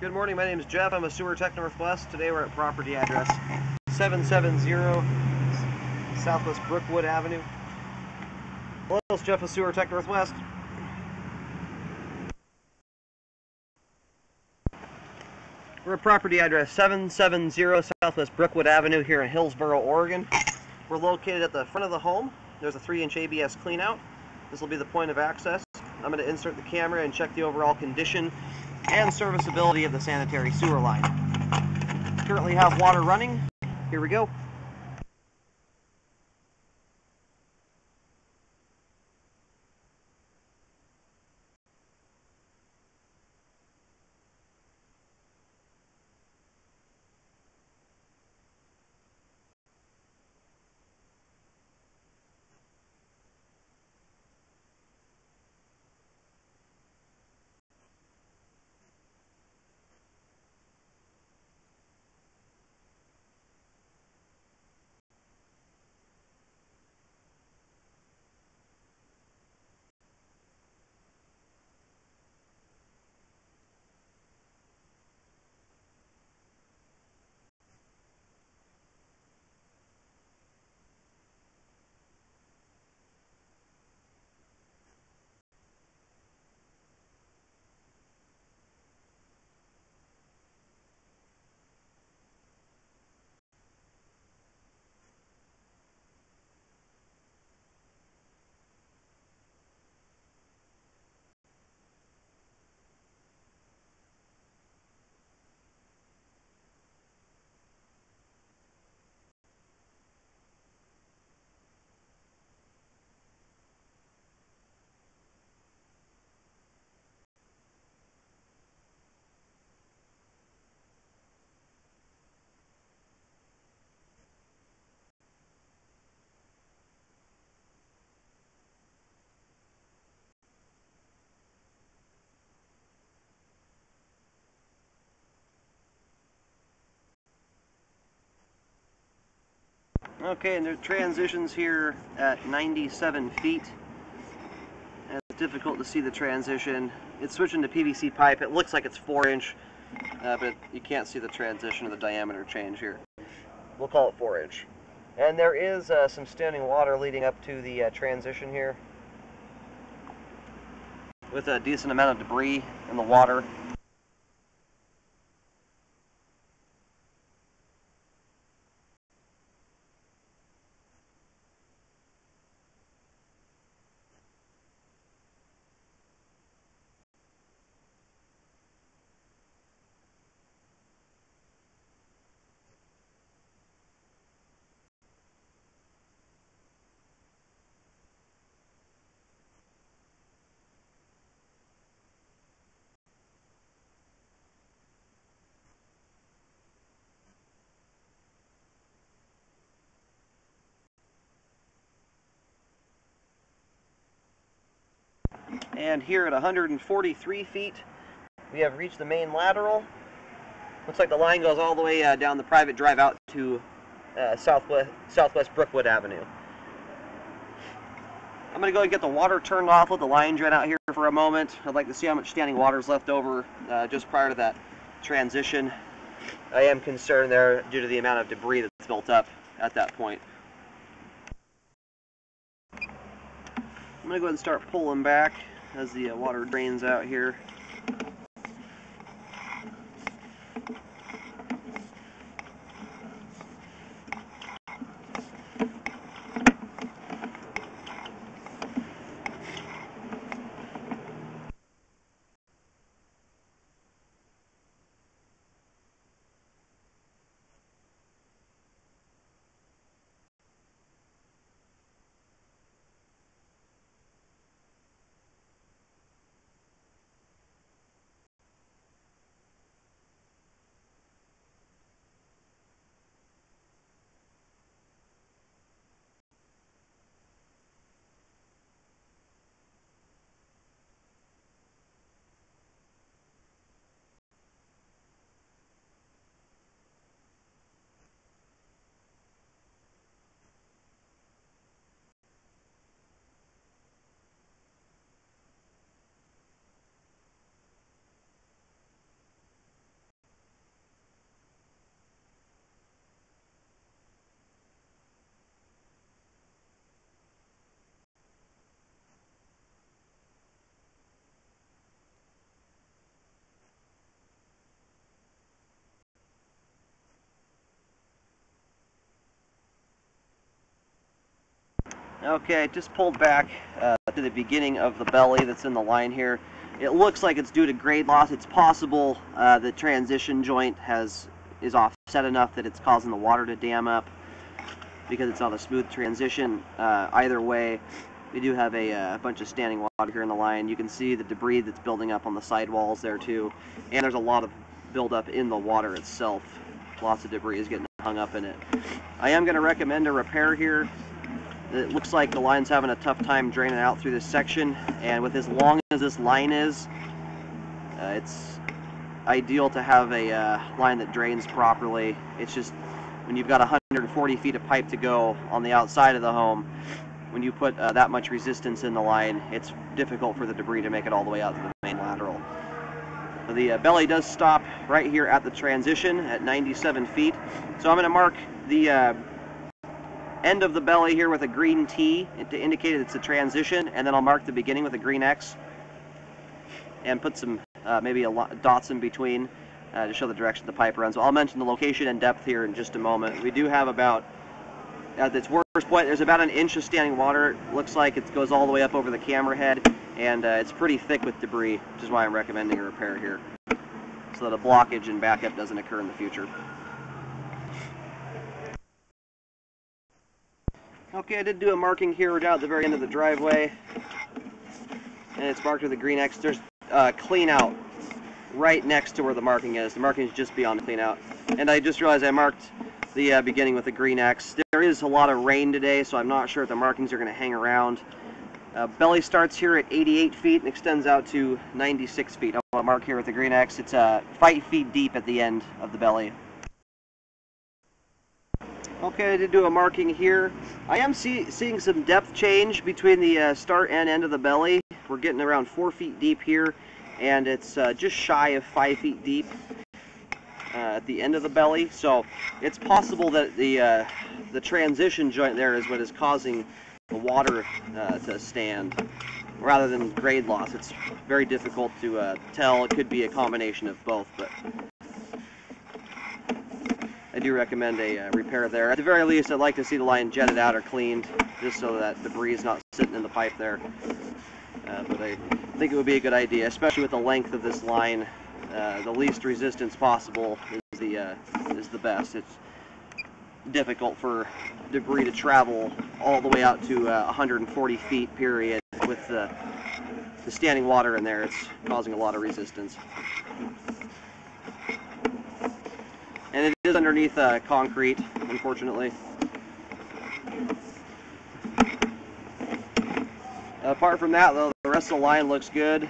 Good morning, my name is Jeff. I'm a sewer tech Northwest. Today we're at property address 770 Southwest Brookwood Avenue. Hello, it's Jeff with Sewer Tech Northwest. We're at property address 770 Southwest Brookwood Avenue here in Hillsboro, Oregon. We're located at the front of the home. There's a 3-inch ABS cleanout. This will be the point of access. I'm going to insert the camera and check the overall condition and serviceability of the sanitary sewer line. Currently have water running. Here we go. Okay, and there are transitions here at 97 feet. And it's difficult to see the transition. It's switching to PVC pipe. It looks like it's 4-inch, but you can't see the transition or the diameter change here. We'll call it 4-inch. And there is some standing water leading up to the transition here, with a decent amount of debris in the water. And here at 143 feet, we have reached the main lateral. Looks like the line goes all the way down the private drive out to Southwest Brookwood Avenue. I'm going to go and get the water turned off, let the line drain out here for a moment. I'd like to see how much standing water is left over just prior to that transition. I am concerned there due to the amount of debris that's built up at that point. I'm going to go ahead and start pulling back as the water drains out here. Okay, just pulled back to the beginning of the belly that's in the line here. It looks like it's due to grade loss. It's possible the transition joint is offset enough that it's causing the water to dam up because it's not a smooth transition. Either way, we do have a bunch of standing water here in the line. You can see the debris that's building up on the sidewalls there too, and there's a lot of buildup in the water itself. Lots of debris is getting hung up in it. I am going to recommend a repair here. It looks like the line's having a tough time draining out through this section, and with as long as this line is, it's ideal to have a line that drains properly. It's just when you've got 140 feet of pipe to go on the outside of the home, when you put that much resistance in the line, it's difficult for the debris to make it all the way out to the main lateral. The belly does stop right here at the transition at 97 feet. So I'm going to mark the end of the belly here with a green T to indicate it's a transition, and then I'll mark the beginning with a green X and put some maybe dots in between to show the direction the pipe runs. So I'll mention the location and depth here in just a moment. We do have about, at its worst point, there's about an inch of standing water. It looks like it goes all the way up over the camera head, and it's pretty thick with debris, which is why I'm recommending a repair here, so that a blockage and backup doesn't occur in the future. Okay, I did do a marking here down at the very end of the driveway, and it's marked with a green X. There's clean out right next to where the marking is. The marking is just beyond the clean out. And I just realized I marked the beginning with a green X. There is a lot of rain today, so I'm not sure if the markings are going to hang around. Belly starts here at 88 feet and extends out to 96 feet. I'll mark here with the green X. It's 5 feet deep at the end of the belly. Okay, I did do a marking here. I am seeing some depth change between the start and end of the belly. We're getting around 4 feet deep here, and it's just shy of 5 feet deep at the end of the belly. So it's possible that the transition joint there is what is causing the water to stand, rather than grade loss. It's very difficult to tell. It could be a combination of both, but I do recommend a repair there. At the very least, I'd like to see the line jetted out or cleaned, just so that debris is not sitting in the pipe there. But I think it would be a good idea, especially with the length of this line. The least resistance possible is the best. It's difficult for debris to travel all the way out to 140 feet period. With the standing water in there, it's causing a lot of resistance. And it is underneath concrete, unfortunately. Apart from that, though, the rest of the line looks good.